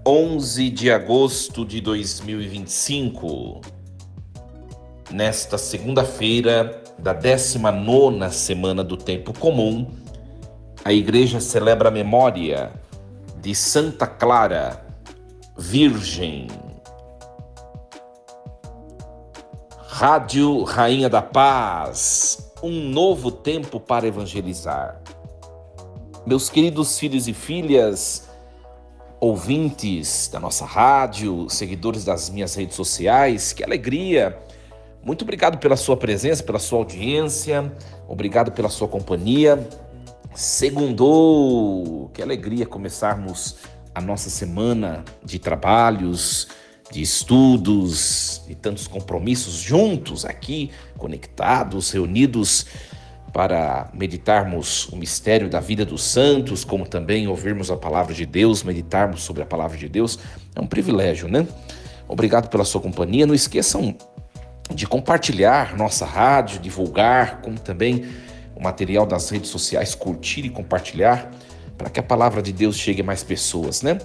11 de agosto de 2025, nesta segunda-feira da 19ª semana do Tempo Comum, a Igreja celebra a memória de Santa Clara, Virgem. Rádio Rainha da Paz, um novo tempo para evangelizar. Meus queridos filhos e filhas, ouvintes da nossa rádio, seguidores das minhas redes sociais, que alegria! Muito obrigado pela sua presença, pela sua audiência, obrigado pela sua companhia. Segundou! Que alegria começarmos a nossa semana de trabalhos, de estudos e tantos compromissos juntos aqui, conectados, reunidos para meditarmos o mistério da vida dos santos, como também ouvirmos a palavra de Deus, meditarmos sobre a palavra de Deus. É um privilégio, né? Obrigado pela sua companhia. Não esqueçam de compartilhar nossa rádio, divulgar, como também o material das redes sociais, curtir e compartilhar, para que a palavra de Deus chegue a mais pessoas, né?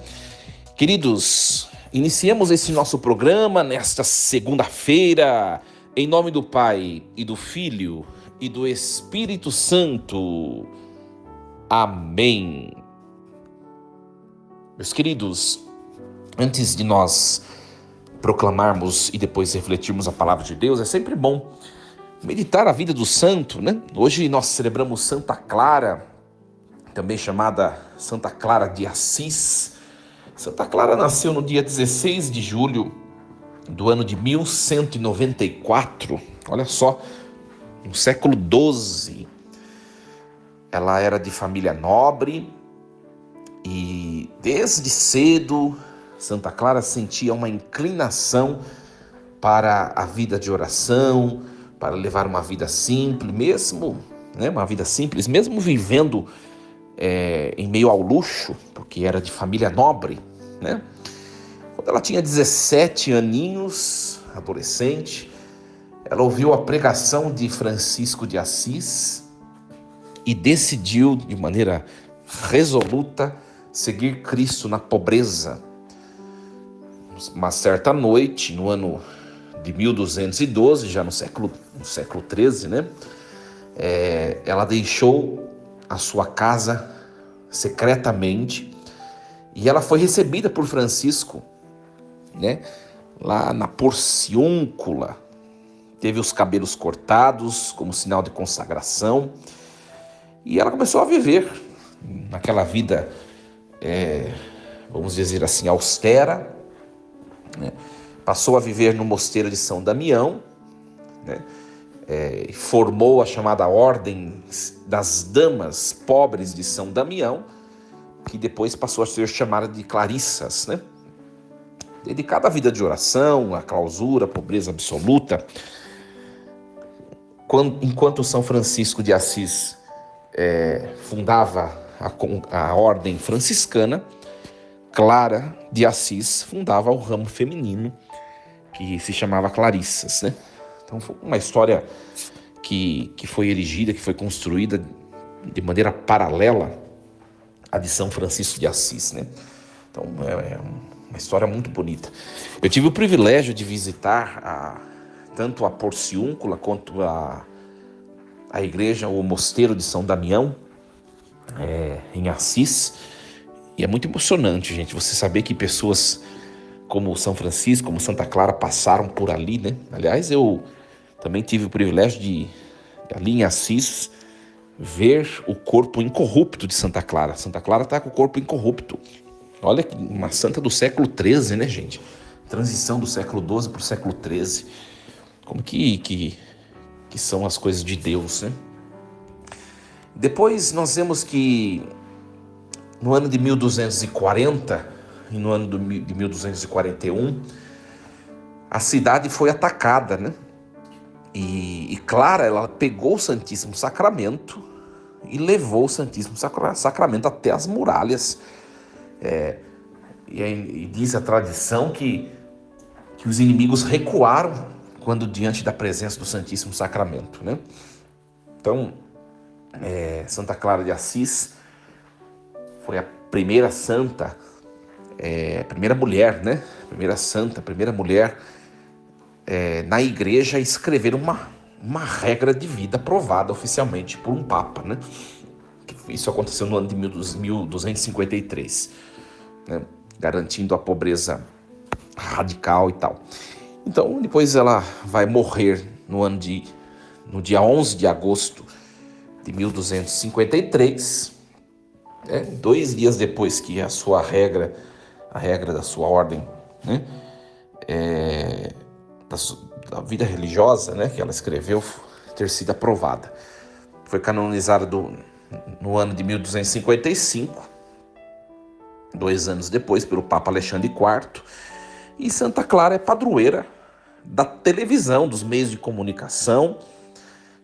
Queridos, iniciemos esse nosso programa nesta segunda-feira, em nome do Pai e do Filho e do Espírito Santo. Amém. Meus queridos, antes de nós proclamarmos e depois refletirmos a palavra de Deus, é sempre bom meditar a vida do santo, né? Hoje nós celebramos Santa Clara, também chamada Santa Clara de Assis. Santa Clara nasceu no dia 16 de julho do ano de 1194, olha só, no século XII. Ela era de família nobre e desde cedo Santa Clara sentia uma inclinação para a vida de oração, para levar uma vida simples, mesmo vivendo em meio ao luxo, porque era de família nobre, né? Quando ela tinha 17 aninhos, adolescente, ela ouviu a pregação de Francisco de Assis e decidiu, de maneira resoluta, seguir Cristo na pobreza. Uma certa noite, no ano de 1212, já no século XIII, né? Ela deixou a sua casa secretamente e ela foi recebida por Francisco, né? Lá na Porciúncula. Teve os cabelos cortados como sinal de consagração e ela começou a viver naquela vida, vamos dizer assim, austera, né? Passou a viver no mosteiro de São Damião, né? Formou a chamada Ordem das Damas Pobres de São Damião, que depois passou a ser chamada de Clarissas, né? Dedicada à vida de oração, à clausura, à pobreza absoluta. Enquanto São Francisco de Assis fundava a ordem franciscana, Clara de Assis fundava o ramo feminino, que se chamava Clarissas, né? Então foi uma história que foi erigida, que foi construída de maneira paralela à de São Francisco de Assis, né? Então é uma história muito bonita. Eu tive o privilégio de visitar tanto a Porciúncula quanto a igreja, o mosteiro de São Damião, em Assis. E é muito emocionante, gente, você saber que pessoas como São Francisco, como Santa Clara passaram por ali, né? Aliás, eu também tive o privilégio de, ali em Assis, ver o corpo incorrupto de Santa Clara. Santa Clara está com o corpo incorrupto. Olha, uma santa do século XIII, né, gente? Transição do século XII para o século XIII. Como que são as coisas de Deus, né? Depois nós vemos que no ano de 1240 e no ano de 1241, a cidade foi atacada, né? E Clara, ela pegou o Santíssimo Sacramento e levou o Santíssimo Sacramento até as muralhas. E diz a tradição que os inimigos recuaram quando diante da presença do Santíssimo Sacramento, né? Então, Santa Clara de Assis foi a primeira santa a primeira mulher, né? Primeira santa, primeira mulher na igreja a escrever uma regra de vida aprovada oficialmente por um papa, né? Isso aconteceu no ano de 1253, né? Garantindo a pobreza radical e tal. Então, depois ela vai morrer no dia 11 de agosto de 1253, 2 dias depois que a regra da sua ordem, né, da vida religiosa, né, que ela escreveu, ter sido aprovada. Foi canonizada no ano de 1255, 2 anos depois, pelo Papa Alexandre IV. E Santa Clara é padroeira da televisão, dos meios de comunicação,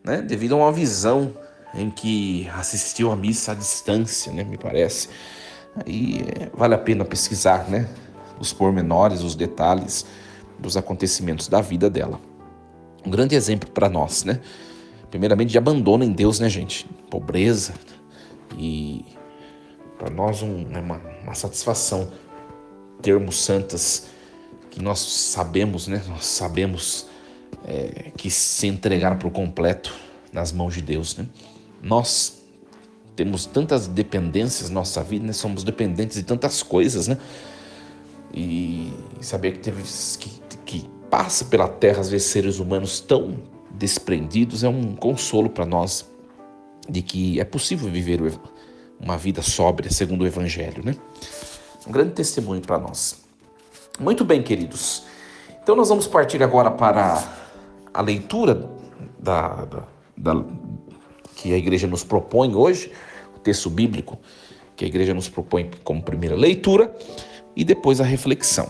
né, devido a uma visão em que assistiu a missa à distância, né, me parece. Aí vale a pena pesquisar, né, os pormenores, os detalhes dos acontecimentos da vida dela. Um grande exemplo para nós, né? Primeiramente de abandono em Deus, né, gente? Pobreza. E para nós uma satisfação termos santas que nós sabemos, né? Nós sabemos que se entregaram por completo nas mãos de Deus, né? Nós temos tantas dependências na nossa vida, né? Somos dependentes de tantas coisas, né? E saber que passa pela terra, às vezes, seres humanos tão desprendidos, é um consolo para nós de que é possível viver uma vida sóbria, segundo o Evangelho, né? Um grande testemunho para nós. Muito bem, queridos. Então nós vamos partir agora para a leitura que a igreja nos propõe hoje, o texto bíblico que a igreja nos propõe como primeira leitura, e depois a reflexão.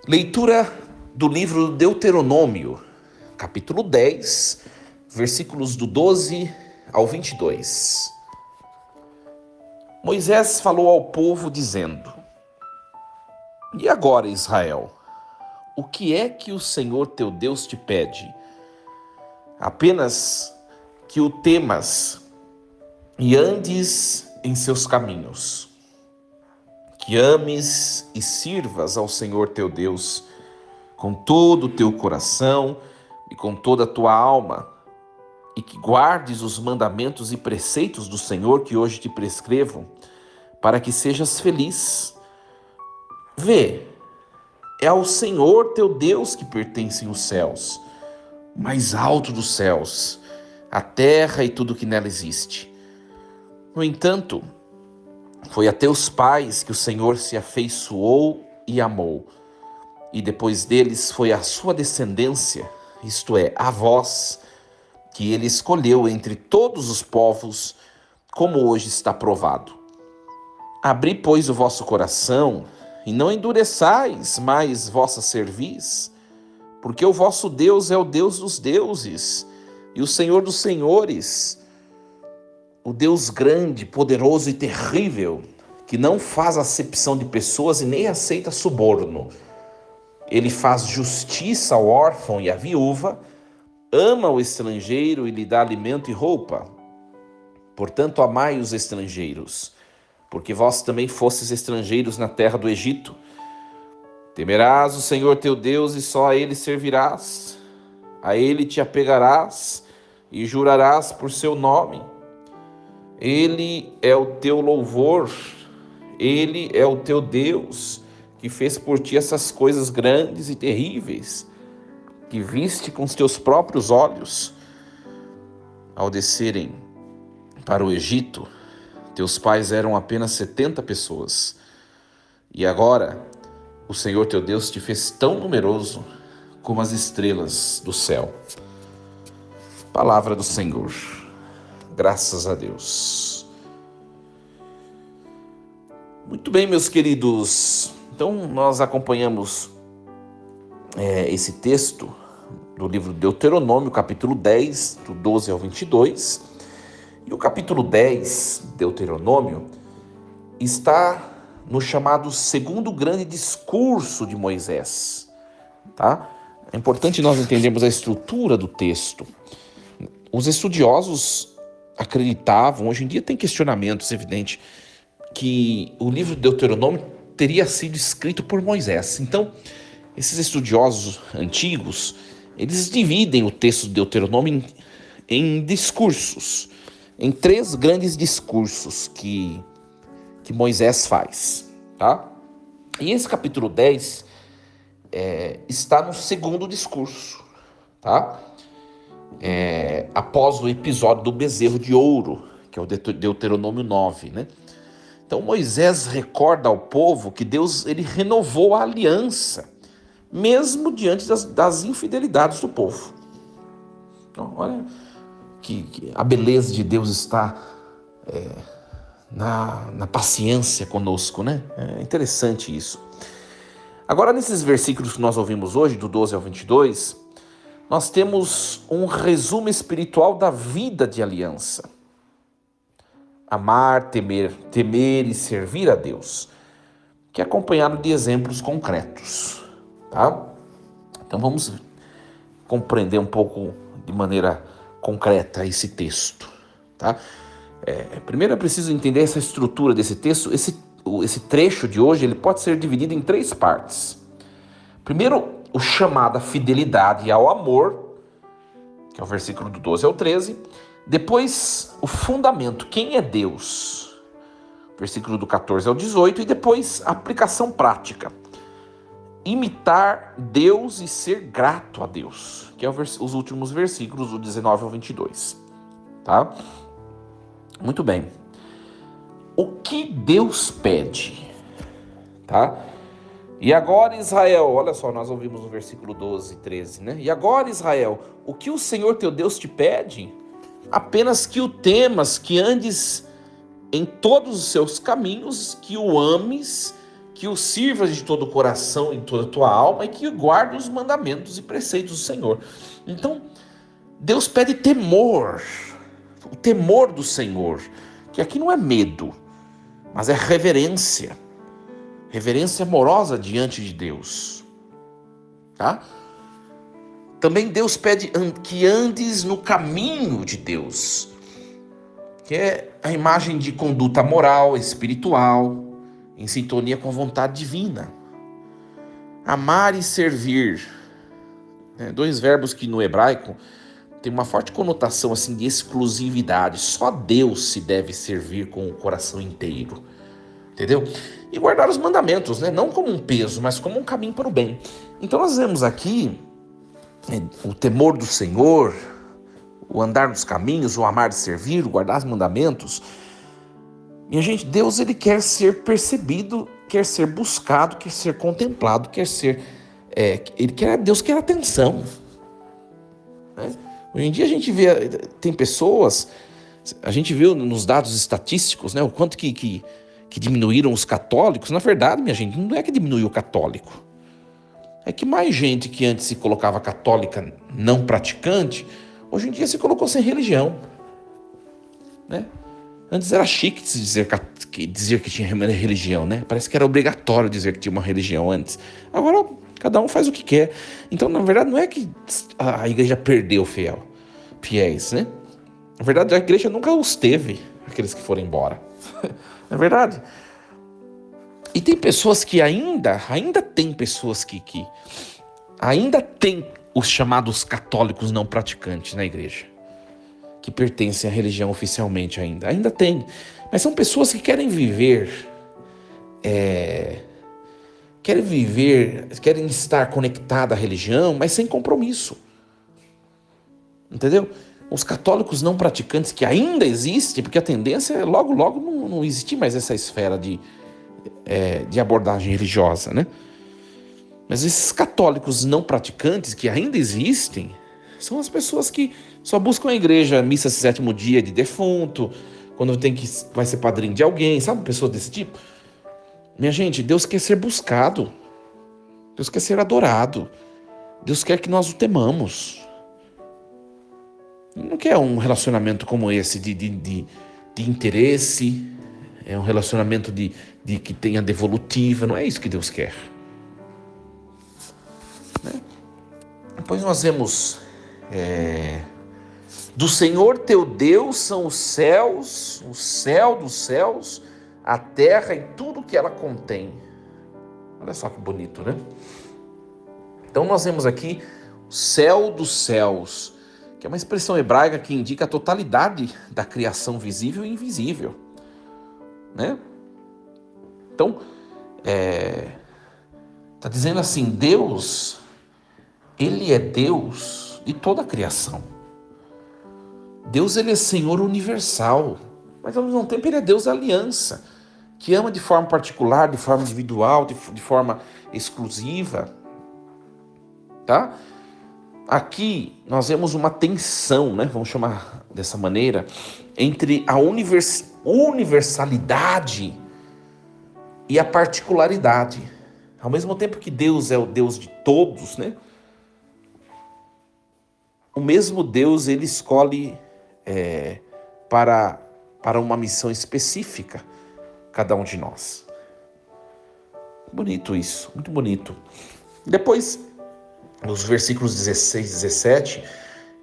Leitura do livro do Deuteronômio, capítulo 10, versículos do 12 ao 22. Moisés falou ao povo dizendo: E agora, Israel, o que é que o Senhor teu Deus te pede? Apenas que o temas e andes em seus caminhos, que ames e sirvas ao Senhor teu Deus com todo o teu coração e com toda a tua alma, e que guardes os mandamentos e preceitos do Senhor que hoje te prescrevo, para que sejas feliz. Vê, é ao Senhor teu Deus que pertencem os céus, o mais alto dos céus, a terra e tudo que nela existe. No entanto, foi a teus pais que o Senhor se afeiçoou e amou, e depois deles foi a sua descendência, isto é, a vós, que ele escolheu entre todos os povos, como hoje está provado. Abri, pois, o vosso coração, e não endureçais mais vossa cerviz, porque o vosso Deus é o Deus dos deuses, e o Senhor dos senhores, o Deus grande, poderoso e terrível, que não faz acepção de pessoas e nem aceita suborno. Ele faz justiça ao órfão e à viúva, ama o estrangeiro e lhe dá alimento e roupa. Portanto, amai os estrangeiros, porque vós também fostes estrangeiros na terra do Egito. Temerás o Senhor teu Deus e só a ele servirás. A ele te apegarás e jurarás por seu nome. Ele é o teu louvor, ele é o teu Deus, que fez por ti essas coisas grandes e terríveis, que viste com os teus próprios olhos. Ao descerem para o Egito, teus pais eram apenas 70 pessoas. E agora, o Senhor teu Deus te fez tão numeroso como as estrelas do céu. Palavra do Senhor. Graças a Deus. Muito bem, meus queridos. Então, nós acompanhamos esse texto do livro de Deuteronômio, capítulo 10, do 12 ao 22. E o capítulo 10, Deuteronômio, está no chamado segundo grande discurso de Moisés. Tá? É importante nós entendermos a estrutura do texto. Os estudiosos acreditavam, hoje em dia tem questionamentos, evidente, que o livro de Deuteronômio teria sido escrito por Moisés. Então, esses estudiosos antigos, eles dividem o texto de Deuteronômio em discursos, em 3 grandes discursos que Moisés faz, tá? E esse capítulo 10 está no segundo discurso, tá? Após o episódio do bezerro de ouro, que é o Deuteronômio 9, né? Então Moisés recorda ao povo que Deus ele renovou a aliança, mesmo diante das infidelidades do povo. Então, olha que a beleza de Deus está na paciência conosco, né? É interessante isso. Agora, nesses versículos que nós ouvimos hoje, do 12 ao 22, nós temos um resumo espiritual da vida de aliança. Amar, temer e servir a Deus, que é acompanhado de exemplos concretos, tá? Então vamos compreender um pouco de maneira concreta esse texto, tá? Primeiro é preciso entender essa estrutura desse texto. Esse trecho de hoje ele pode ser dividido em 3 partes. Primeiro, o chamado à fidelidade e ao amor, que é o versículo do 12 ao 13. Depois, o fundamento, quem é Deus, versículo do 14 ao 18. E depois, a aplicação prática, imitar Deus e ser grato a Deus, que é os últimos versículos, do 19 ao 22. Tá? Muito bem. O que Deus pede? Tá? E agora, Israel, olha só, nós ouvimos no versículo 12 e 13, né? E agora, Israel, o que o Senhor teu Deus te pede? Apenas que o temas, que andes em todos os seus caminhos, que o ames, que o sirvas de todo o coração e toda a tua alma, e que guarde os mandamentos e preceitos do Senhor. Então, Deus pede temor, o temor do Senhor, que aqui não é medo, mas é reverência amorosa diante de Deus, tá? Também Deus pede que andes no caminho de Deus, que é a imagem de conduta moral, espiritual, em sintonia com a vontade divina. Amar e servir, né? 2 verbos que no hebraico tem uma forte conotação assim de exclusividade. Só Deus se deve servir com o coração inteiro, entendeu? E guardar os mandamentos, né? Não como um peso, mas como um caminho para o bem. Então nós vemos aqui o temor do Senhor, o andar nos caminhos, o amar e servir, o guardar os mandamentos. Minha gente, Deus ele quer ser percebido, quer ser buscado, quer ser contemplado, Deus quer atenção, né? Hoje em dia a gente vê, tem pessoas, a gente viu nos dados estatísticos, né, o quanto que diminuíram os católicos. Na verdade, minha gente, não é que diminuiu o católico, é que mais gente que antes se colocava católica não praticante, hoje em dia se colocou sem religião, né? Antes era chique dizer que tinha religião, né? Parece que era obrigatório dizer que tinha uma religião antes. Agora, cada um faz o que quer. Então, na verdade, não é que a igreja perdeu fiéis, né? Na verdade, a igreja nunca os teve, aqueles que foram embora. Não é verdade? E tem pessoas que ainda tem pessoas que ainda tem os chamados católicos não praticantes na igreja, que pertencem à religião oficialmente ainda tem, mas são pessoas que querem querem estar conectadas à religião, mas sem compromisso, entendeu? Os católicos não praticantes que ainda existem, porque a tendência é logo não existir mais essa esfera de abordagem religiosa, né? Mas esses católicos não praticantes que ainda existem são as pessoas que só buscam a igreja, missa 7º dia de defunto, quando vai ser padrinho de alguém, sabe? Pessoas desse tipo. Minha gente, Deus quer ser buscado, Deus quer ser adorado, Deus quer que nós o temamos. Ele não quer um relacionamento como esse de interesse, é um relacionamento de que tenha devolutiva, não é isso que Deus quer, né? Depois nós vemos do Senhor teu Deus são os céus, o céu dos céus, a terra e tudo que ela contém. Olha só que bonito, né? Então nós vemos aqui o céu dos céus, que é uma expressão hebraica que indica a totalidade da criação visível e invisível, né? Então, está dizendo assim, Deus, Ele é Deus de toda a criação. Deus, Ele é Senhor universal, mas ao mesmo tempo Ele é Deus da aliança, que ama de forma particular, de forma individual, de forma exclusiva, tá? Aqui nós vemos uma tensão, né? Vamos chamar dessa maneira, entre a universalidade e a particularidade. Ao mesmo tempo que Deus é o Deus de todos, né? O mesmo Deus, Ele escolhe para uma missão específica cada um de nós. Bonito isso, muito bonito. Depois, nos versículos 16 e 17,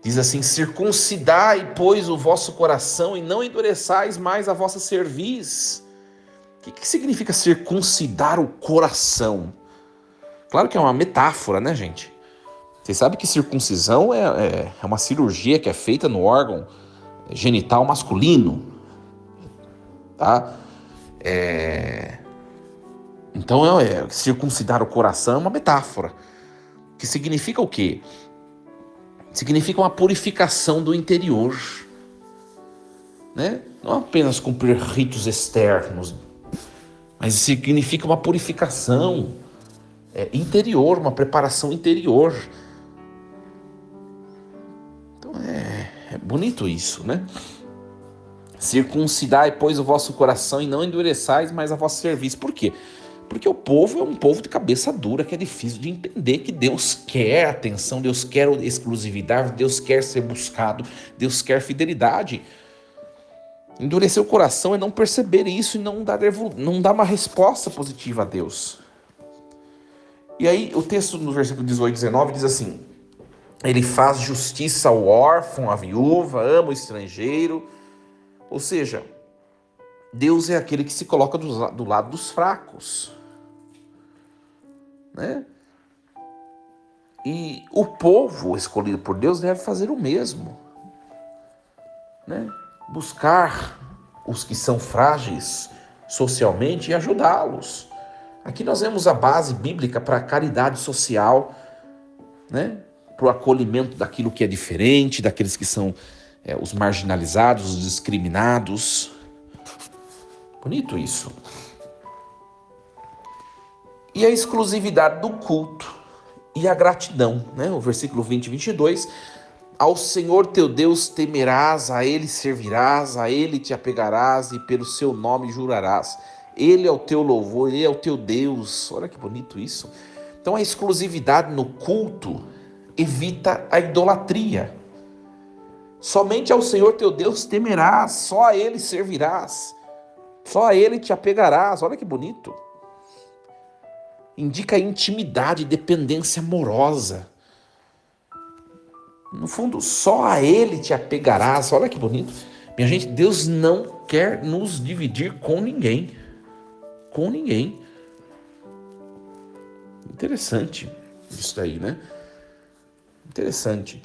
diz assim: circuncidai, pois, o vosso coração e não endureçais mais a vossa cerviz. O que significa circuncidar o coração? Claro que é uma metáfora, né, gente? Vocês sabem que circuncisão é uma cirurgia que é feita no órgão genital masculino, tá? Então, circuncidar o coração é uma metáfora. Que significa o quê? Significa uma purificação do interior, né? Não apenas cumprir ritos externos, mas significa uma purificação interior, uma preparação interior. Então é bonito isso, né? Circuncidai, pois, o vosso coração e não endureçais mais a vossa cerviz. Por quê? Porque o povo é um povo de cabeça dura, que é difícil de entender que Deus quer atenção, Deus quer exclusividade, Deus quer ser buscado, Deus quer fidelidade. Endurecer o coração é não perceber isso e não dar uma resposta positiva a Deus. E aí o texto no versículo 18 e 19 diz assim: Ele faz justiça ao órfão, à viúva, ama o estrangeiro. Ou seja, Deus é aquele que se coloca do lado dos fracos, né? E o povo escolhido por Deus deve fazer o mesmo, né? Buscar os que são frágeis socialmente e ajudá-los. Aqui nós vemos a base bíblica para a caridade social, né? Para o acolhimento daquilo que é diferente, daqueles que são os marginalizados, os discriminados. Bonito isso. E a exclusividade do culto e a gratidão, né? O versículo 20 e 22. Ao Senhor teu Deus temerás, a Ele servirás, a Ele te apegarás e pelo seu nome jurarás. Ele é o teu louvor, Ele é o teu Deus. Olha que bonito isso. Então a exclusividade no culto evita a idolatria. Somente ao Senhor teu Deus temerás, só a Ele servirás, só a Ele te apegarás. Olha que bonito. Indica intimidade e dependência amorosa. No fundo, só a Ele te apegarás. Olha que bonito. Minha gente, Deus não quer nos dividir com ninguém. Com ninguém. Interessante isso daí, né? Interessante.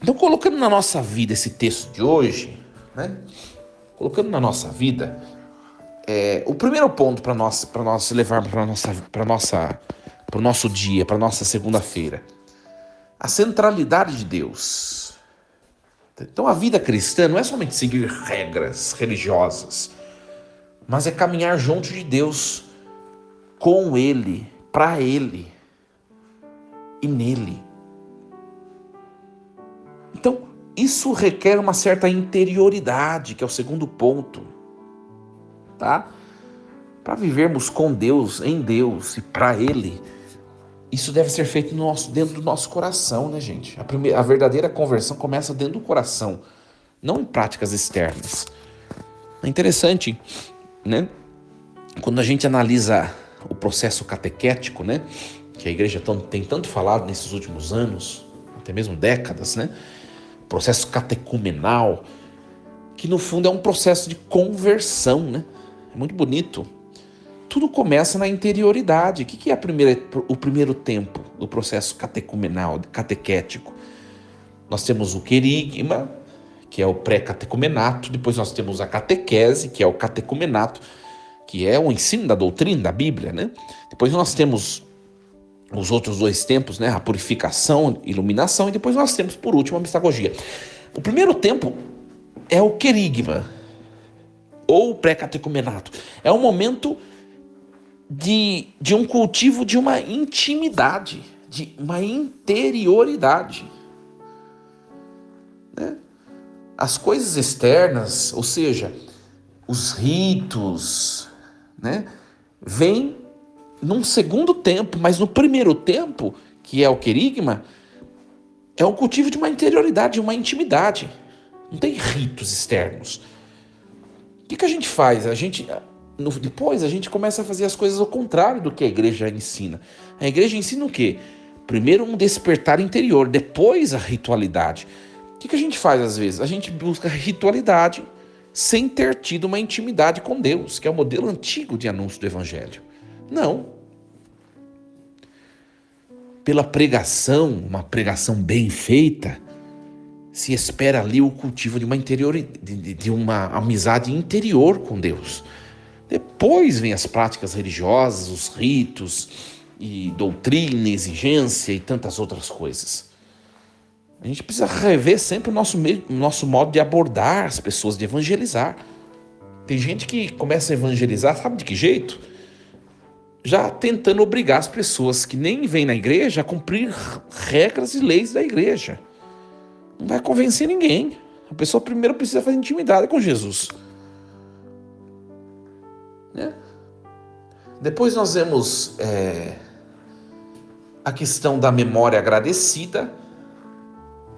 Então, colocando na nossa vida esse texto de hoje, né? Colocando na nossa vida, o primeiro ponto para nós levar para o nosso dia, para a nossa segunda-feira, a centralidade de Deus. Então, a vida cristã não é somente seguir regras religiosas, mas é caminhar junto de Deus, com Ele, para Ele e nele. Então, isso requer uma certa interioridade, que é o segundo ponto, tá? Para vivermos com Deus, em Deus e para Ele, isso deve ser feito dentro do nosso coração, né, gente? A verdadeira conversão começa dentro do coração, não em práticas externas. É interessante, né? Quando a gente analisa o processo catequético, né? Que a igreja tem tanto falado nesses últimos anos, até mesmo décadas, né? Processo catecumenal, que no fundo é um processo de conversão, né? muito bonito. Tudo começa na interioridade. O que é o primeiro tempo do processo catecumenal, catequético? Nós temos o querigma, que é o pré-catecumenato. Depois nós temos a catequese, que é o catecumenato, que é o ensino da doutrina da Bíblia, né? Depois nós temos os outros dois tempos, né? A purificação, iluminação, e depois nós temos, por último, a mistagogia. O primeiro tempo é o querigma, ou pré-catecumenato. É um momento de um cultivo de uma intimidade, de uma interioridade, né? As coisas externas, ou seja, os ritos, né, vêm num segundo tempo, mas no primeiro tempo, que é o querigma, é um cultivo de uma interioridade, de uma intimidade. Não tem ritos externos. O que a gente faz? Depois a gente começa a fazer as coisas ao contrário do que a igreja ensina. A igreja ensina o quê? Primeiro um despertar interior, depois a ritualidade. O que a gente faz às vezes? A gente busca ritualidade sem ter tido uma intimidade com Deus, que é o modelo antigo de anúncio do evangelho. Não. Pela pregação, uma pregação bem feita, se espera ali o cultivo de uma amizade interior com Deus. Depois vem as práticas religiosas, os ritos, e doutrina, exigência e tantas outras coisas. A gente precisa rever sempre o nosso modo de abordar as pessoas, de evangelizar. Tem gente que começa a evangelizar, sabe de que jeito? Já tentando obrigar as pessoas que nem vêm na igreja a cumprir regras e leis da igreja. Não vai convencer ninguém. A pessoa primeiro precisa fazer intimidade com Jesus, né? Depois nós vemos a questão da memória agradecida,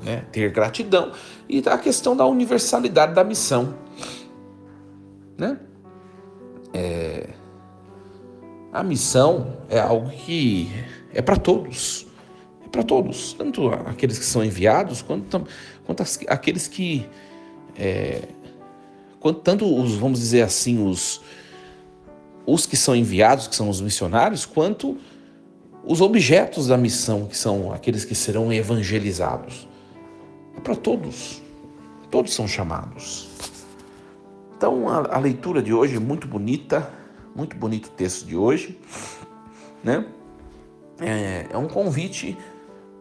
né? Ter gratidão, e a questão da universalidade da missão, né? A missão é algo que é para todos. É para todos, tanto aqueles que são enviados, quanto aqueles que... tanto os, vamos dizer assim, os que são enviados, que são os missionários, quanto os objetos da missão, que são aqueles que serão evangelizados. É para todos. Todos são chamados. Então, a leitura de hoje é muito bonita, muito bonito o texto de hoje, né? É um convite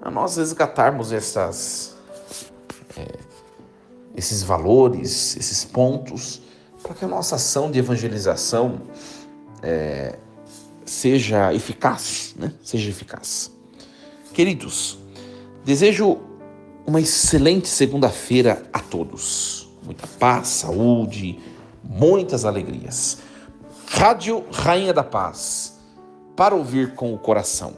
a nós resgatarmos esses valores, esses pontos, para que a nossa ação de evangelização seja eficaz, né? Seja eficaz. Queridos, desejo uma excelente segunda-feira a todos. Muita paz, saúde, muitas alegrias. Rádio Rainha da Paz, para ouvir com o coração.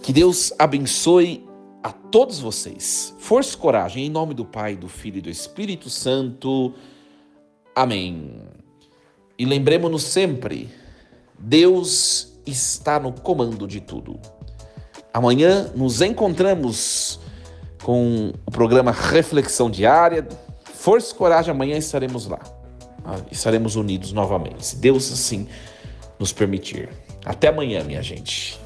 Que Deus abençoe a todos vocês. Força e coragem, em nome do Pai, do Filho e do Espírito Santo. Amém. E lembremos-nos sempre, Deus está no comando de tudo. Amanhã nos encontramos com o programa Reflexão Diária. Força e coragem, amanhã estaremos lá. Estaremos unidos novamente, se Deus assim nos permitir. Até amanhã, minha gente.